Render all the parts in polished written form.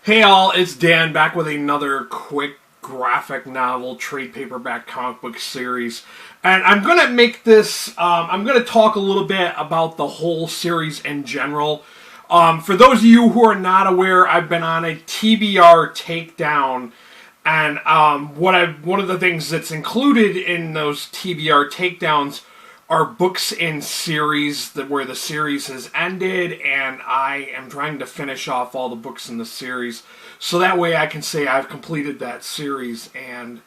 Hey all, it's Dan back with another quick graphic novel trade paperback comic book series. And I'm going to make this, I'm going to talk a little bit about the whole series in general. For those of you who are not aware, I've been on a TBR takedown. And one of the things that's included in those TBR takedowns are books in series where the series has ended, and I am trying to finish off all the books in the series so that way I can say I've completed that series. And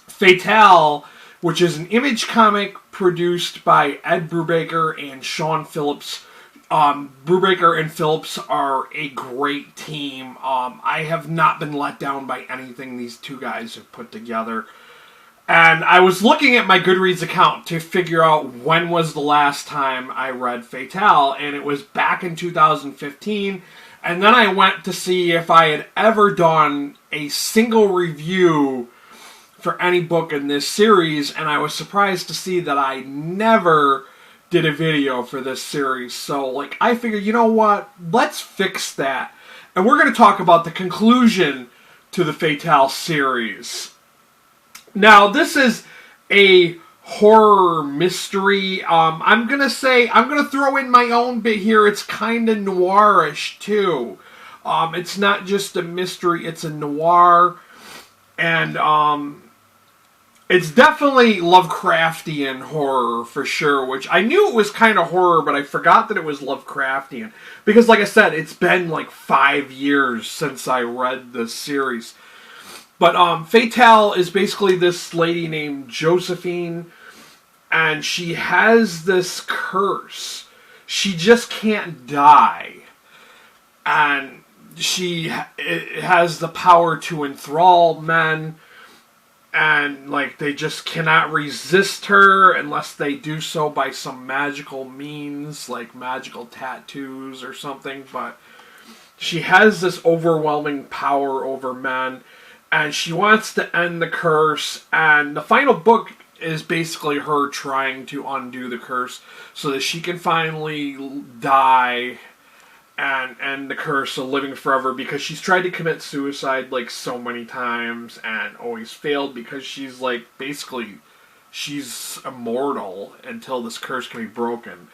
Fatale, which is an Image comic produced by Ed Brubaker and Sean Phillips. Brubaker and Phillips are a great team. I have not been let down by anything these two guys have put together. And I was looking at my Goodreads account to figure out when was the last time I read Fatale, and it was back in 2015. And then I went to see if I had ever done a single review for any book in this series, and I was surprised to see that I never did a video for this series. So, I figured, you know what? Let's fix that. And we're going to talk about the conclusion to the Fatale series. Now, this is a horror mystery. I'm going to throw in my own bit here. It's kind of noirish, too. It's not just a mystery, it's a noir. And it's definitely Lovecraftian horror, for sure, which I knew it was kind of horror, but I forgot that it was Lovecraftian. Because, like I said, it's been 5 years since I read this series. But Fatale is basically this lady named Josephine, and she has this curse. She just can't die. And she has the power to enthrall men, and they just cannot resist her unless they do so by some magical means, like magical tattoos or something. But she has this overwhelming power over men, and she wants to end the curse, and the final book is basically her trying to undo the curse so that she can finally die and end the curse of living forever, because she's tried to commit suicide so many times and always failed, because she's basically she's immortal until this curse can be broken.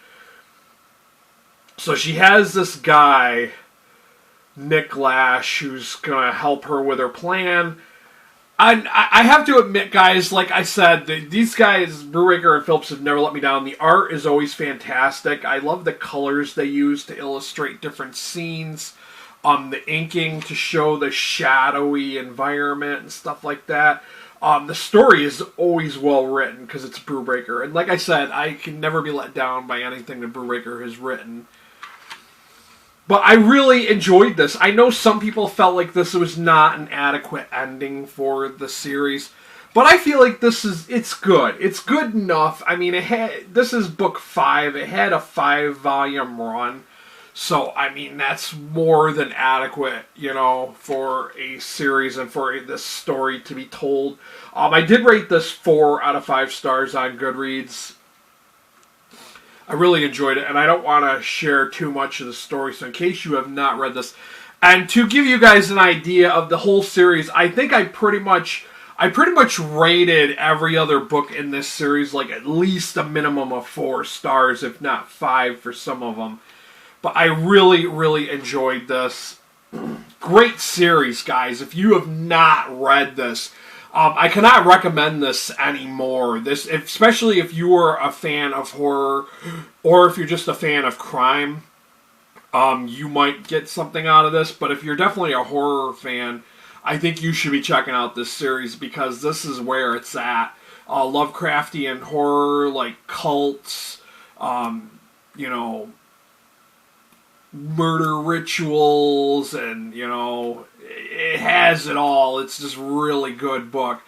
So she has this guy, Nick Lash, who's gonna help her with her plan. I have to admit, guys, like I said, these guys, Brubaker and Phillips, have never let me down. The art is always fantastic. I love the colors they use to illustrate different scenes. The inking to show the shadowy environment and stuff like that. The story is always well written because it's Brubaker. And like I said, I can never be let down by anything that Brubaker has written. But I really enjoyed this. I know some people felt like this was not an adequate ending for the series, but I feel like it's good. It's good enough. I mean, this is book 5. It had a 5-volume run. So, I mean, that's more than adequate, for a series and for this story to be told. I did rate this 4 out of 5 stars on Goodreads. I really enjoyed it, and I don't want to share too much of the story, so in case you have not read this, and to give you guys an idea of the whole series, I think I pretty much rated every other book in this series at least a minimum of 4 stars, if not 5 for some of them. But I really, really enjoyed this. Great series, guys. If you have not read this, I cannot recommend this anymore. Especially if you are a fan of horror, or if you're just a fan of crime, you might get something out of this. But if you're definitely a horror fan, I think you should be checking out this series, because this is where it's at. Lovecraftian horror, cults, murder rituals, and, it has it all. It's just a really good book.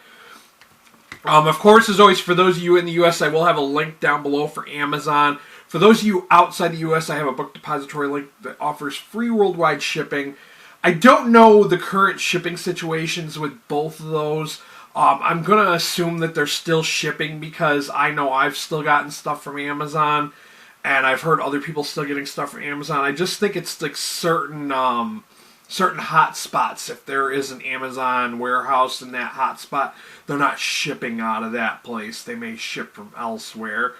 Of course, as always, for those of you in the U.S., I will have a link down below for Amazon. For those of you outside the U.S., I have a book depository link that offers free worldwide shipping. I don't know the current shipping situations with both of those. I'm going to assume that they're still shipping, because I know I've still gotten stuff from Amazon. and I've heard other people still getting stuff from Amazon. I just think it's like certain hot spots. If there is an Amazon warehouse in that hot spot, they're not shipping out of that place. They may ship from elsewhere.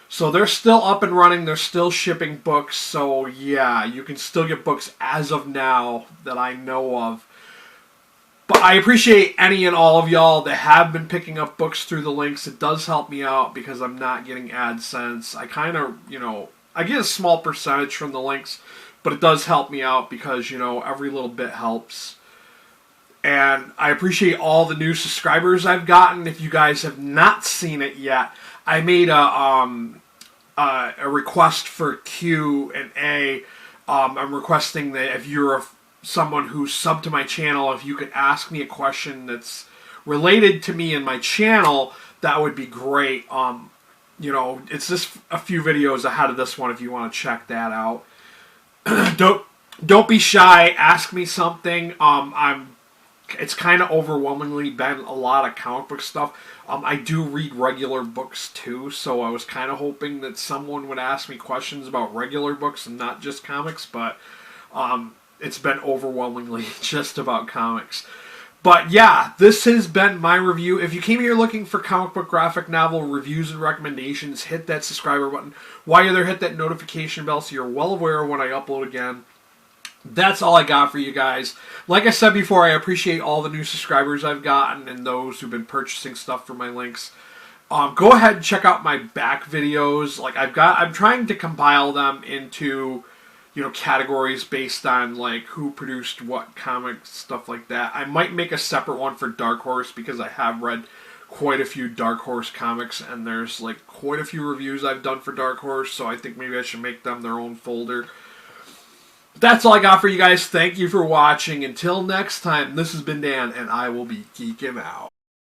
So they're still up and running. They're still shipping books. So yeah, you can still get books as of now that I know of. But I appreciate any and all of y'all that have been picking up books through the links. It does help me out because I'm not getting AdSense. I kind of, I get a small percentage from the links, but it does help me out because, every little bit helps. And I appreciate all the new subscribers I've gotten. If you guys have not seen it yet, I made a request for Q&A. I'm requesting that if you're someone who's subbed to my channel, if you could ask me a question that's related to me and my channel, that would be great. It's just a few videos ahead of this one if you want to check that out. Don't be shy. Ask me something. It's kind of overwhelmingly been a lot of comic book stuff. I do read regular books too, so I was kind of hoping that someone would ask me questions about regular books and not just comics, but it's been overwhelmingly just about comics. But yeah, this has been my review. If you came here looking for comic book graphic novel reviews and recommendations, hit that subscriber button. While you're there, hit that notification bell so you're well aware of when I upload again. That's all I got for you guys. Like I said before, I appreciate all the new subscribers I've gotten and those who've been purchasing stuff from my links. Go ahead and check out my back videos. I'm trying to compile them into, categories based on who produced what comics, stuff like that. I might make a separate one for Dark Horse because I have read quite a few Dark Horse comics and there's quite a few reviews I've done for Dark Horse, so I think maybe I should make them their own folder. That's all I got for you guys. Thank you for watching. Until next time, this has been Dan, and I will be geeking out.